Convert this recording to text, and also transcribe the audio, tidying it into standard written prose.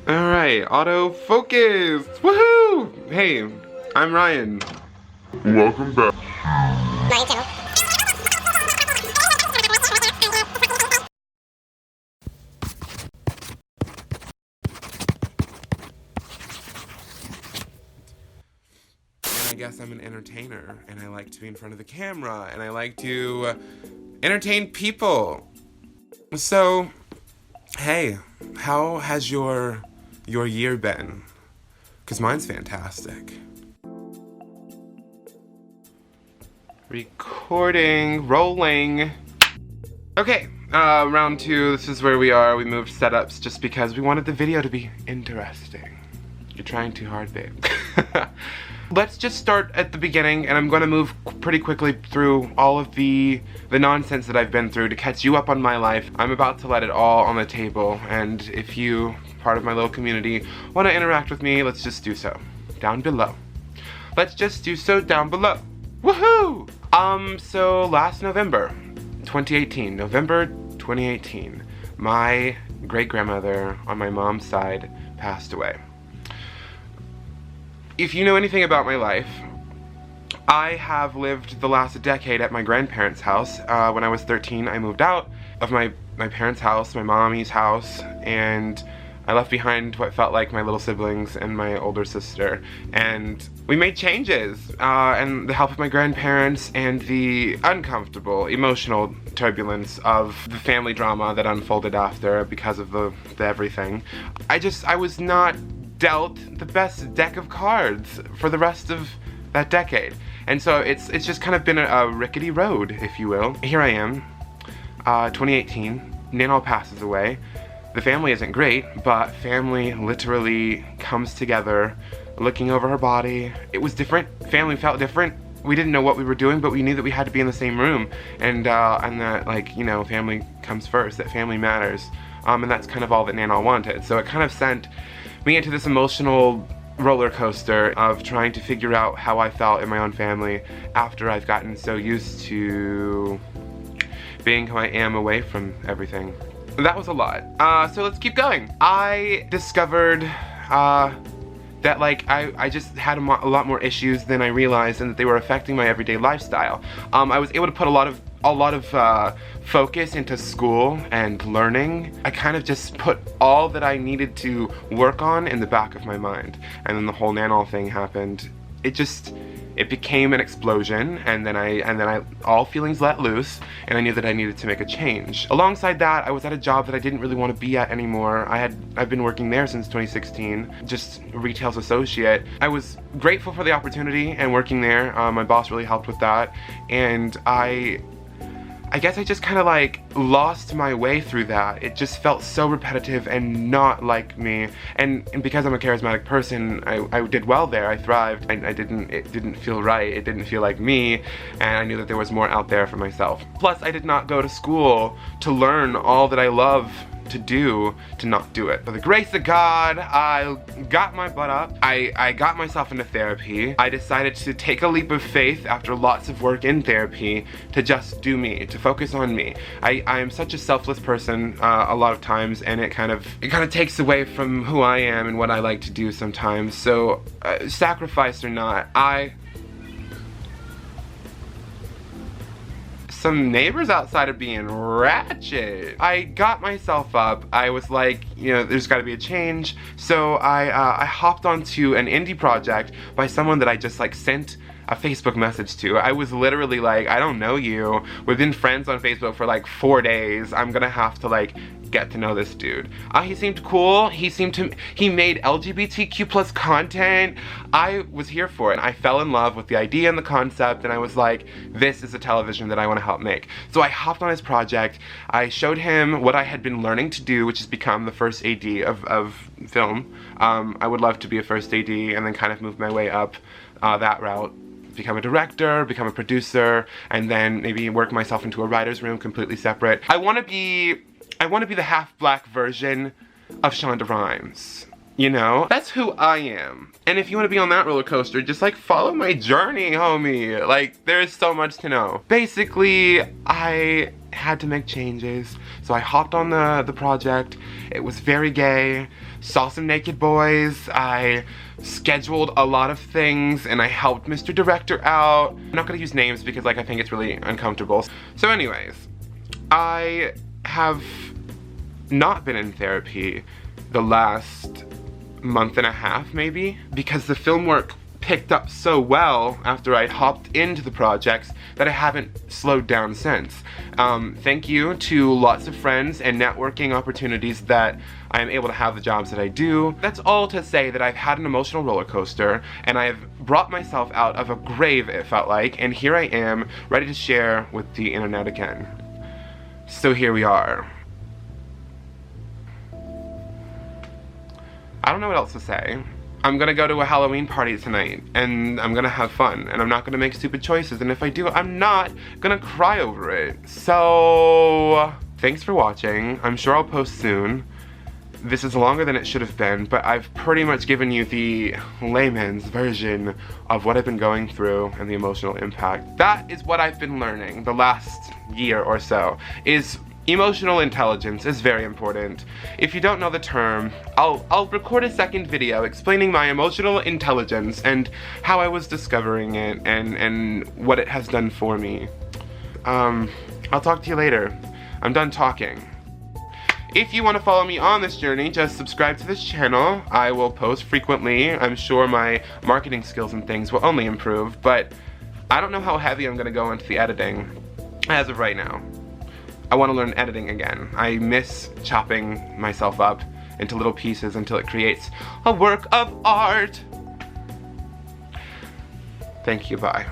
Alright, autofocus! Woohoo! Hey, I'm Ryan. Welcome back. My channel. And I guess I'm an entertainer, and I like to be in front of the camera, and I like to entertain people. So, hey, how has your year been? 'Cause mine's fantastic. Recording, rolling. Okay, round two, this is where we are. We moved setups just because we wanted the video to be interesting. You're trying too hard, babe. Let's just start at the beginning, and I'm gonna move pretty quickly through all of the nonsense that I've been through to catch you up on my life. I'm about to let it all on the table, and if you, part of my little community, want to interact with me, let's just do so. Down below. Let's just do so down below. Woohoo! So last November 2018, my great-grandmother on my mom's side passed away. If you know anything about my life, I have lived the last decade at my grandparents' house. When I was 13, I moved out of my parents' house, my mommy's house, and I left behind what felt like my little siblings and my older sister. And we made changes, and the help of my grandparents and the uncomfortable, emotional turbulence of the family drama that unfolded after because of the everything. I was not dealt the best deck of cards for the rest of that decade. And so it's just kind of been a rickety road, if you will. Here I am, 2018, Nana passes away. The family isn't great, but family literally comes together, looking over her body. It was different. Family felt different. We didn't know what we were doing, but we knew that we had to be in the same room, and that, like, you know, family comes first, that family matters. And that's kind of all that Nana wanted. So it kind of sent me into this emotional roller coaster of trying to figure out how I felt in my own family after I've gotten so used to being who I am away from everything. That was a lot. So let's keep going. I discovered that, like, I just had a lot more issues than I realized, and that they were affecting my everyday lifestyle. I was able to put a lot of focus into school and learning. I kind of just put all that I needed to work on in the back of my mind. And then the whole Nanol thing happened. It became an explosion, and then all feelings let loose, and I knew that I needed to make a change. Alongside that, I was at a job that I didn't really want to be at anymore. I've been working there since 2016, just a retail associate. I was grateful for the opportunity and working there. My boss really helped with that, and I guess I just kind of like lost my way through that. It just felt so repetitive and not like me. And because I'm a charismatic person, I did well there. I thrived. It didn't feel right. It didn't feel like me. And I knew that there was more out there for myself. Plus, I did not go to school to learn all that I love to do to not do it. For the grace of God, I got my butt up. I got myself into therapy. I decided to take a leap of faith after lots of work in therapy to just do me, to focus on me. I am such a selfless person a lot of times, and it kind of takes away from who I am and what I like to do sometimes. So sacrifice or not, some neighbors outside are being ratchet. I got myself up. I was like, you know, there's got to be a change. So I hopped onto an indie project by someone that I just like sent a Facebook message to. I was literally like, I don't know you. We've been friends on Facebook for like 4 days. I'm gonna have to like get to know this dude. He seemed cool. He made LGBTQ plus content. I was here for it. I fell in love with the idea and the concept, and I was like, this is a television that I want to help make. So I hopped on his project. I showed him what I had been learning to do, which is become the first AD of film. I would love to be a first AD and then kind of move my way up that route. Become a director, become a producer, and then maybe work myself into a writer's room completely separate. I want to be the half-black version of Shonda Rhimes. You know? That's who I am. And if you want to be on that roller coaster, just like follow my journey, homie. Like, there's so much to know. Basically, I had to make changes. So I hopped on the project. It was very gay. Saw some naked boys. I scheduled a lot of things and I helped Mr. Director out. I'm not gonna use names because like I think it's really uncomfortable. So anyways, I have not been in therapy the last month and a half maybe, because the film work picked up so well after I hopped into the projects that I haven't slowed down since. Thank you to lots of friends and networking opportunities that I am able to have the jobs that I do. That's all to say that I've had an emotional roller coaster and I have brought myself out of a grave, it felt like, and here I am ready to share with the internet again. So here we are. I don't know what else to say. I'm gonna go to a Halloween party tonight, and I'm gonna have fun, and I'm not gonna make stupid choices, and if I do, I'm not gonna cry over it. So, thanks for watching. I'm sure I'll post soon. This is longer than it should have been, but I've pretty much given you the layman's version of what I've been going through and the emotional impact. That is what I've been learning the last year or so, is emotional intelligence is very important. If you don't know the term, I'll record a second video explaining my emotional intelligence and how I was discovering it and what it has done for me. I'll talk to you later. I'm done talking. If you want to follow me on this journey, just subscribe to this channel. I will post frequently. I'm sure my marketing skills and things will only improve, but I don't know how heavy I'm gonna go into the editing as of right now. I want to learn editing again. I miss chopping myself up into little pieces until it creates a work of art. Thank you, bye.